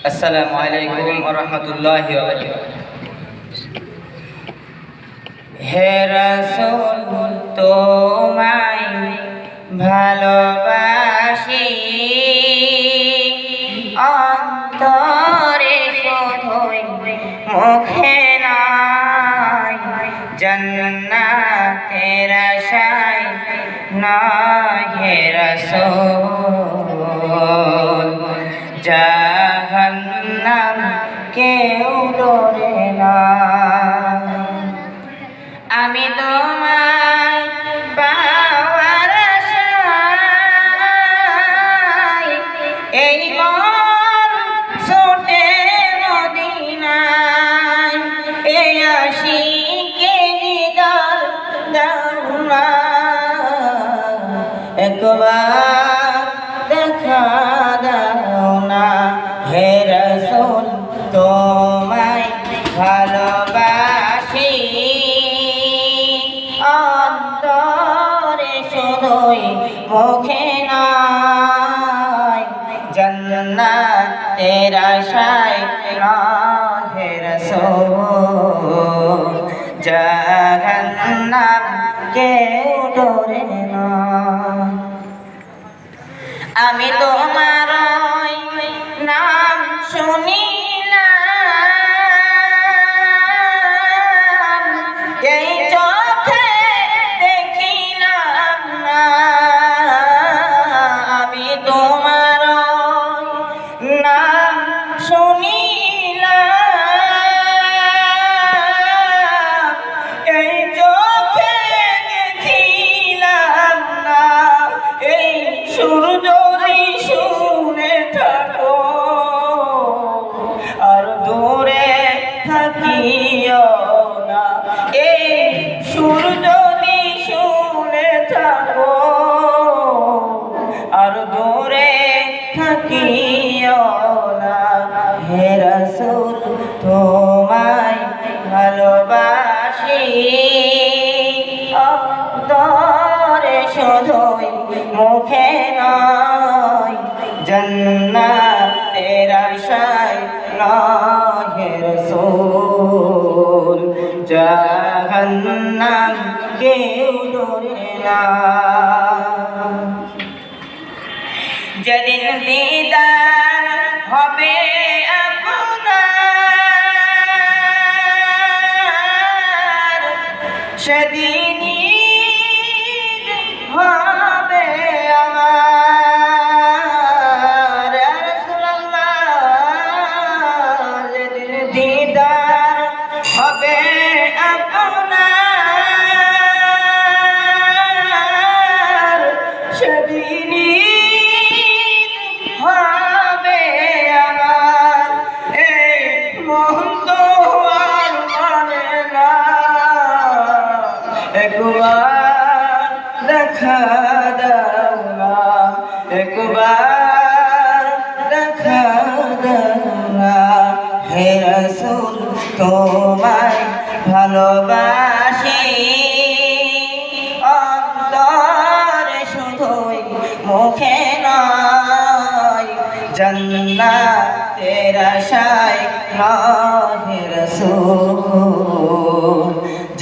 আসসালামু আলাইকুম ওয়া রাহমাতুল্লাহি ওয়া বারাকাতুহু। হে রাসূল তোমায় ভালোবাসি, অন্তরে শুধুই মুখে নয়, জান্নাতের আশায় নয়। হে রাসূল জাহান্নাম কেউ ডরে না। আমি তোমায় পাওয়ার আশায় এই মন ছোটে মদিনায়, এই আশিকে দিদার দাও না, একবার দেখা দাও না। হে রাসূল তোমায় ভালোবাসি, অন্তরে শুধুই মুখে নয়, জান্নাতের আশায় নয়। হে রাসূল জাহান্নাম কেউ ডরে না। আমি তোমার নাম শুনিলাম, এই চোখে দেখিলাম না। আমি তোমার নাম শুনিলাম, এই চোখে দেখিলাম না। এই সুর যদি শুনে থাকো আর দূরে থাকিও না, এই সুর যদি শুনে থাকো আর দূরে থাকিও না। হে রাসূল তোমায় ভালোবাসি, অন্তরে শুধুই মুখে নয়, জান্নাতের আশায় নয়। হে রাসূল জাহান্নাম কেউ ডরে না। যেদিন দিদার হবে আপনার, সেদিনই হবে আমার। ইয়া রাসূলুল্লাহ যেদিন দিদার হবে আপনার, সেদিনই হবে আমার। এই মন তো আর মানে না, একবার দেখা দাও না, একবার দেখা দাও না। হে রাসূল তোমায় ভালোবাসি, অন্তরে শুধুই মুখে নয়, জান্নাতের আশায় নয়। হে রাসূল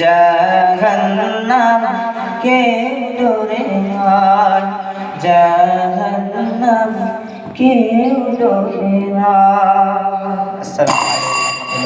জাহান্নাম কেউ ডরে না, জাহান্নাম কেউ ডরে না। আসসালামু আলাইকুম।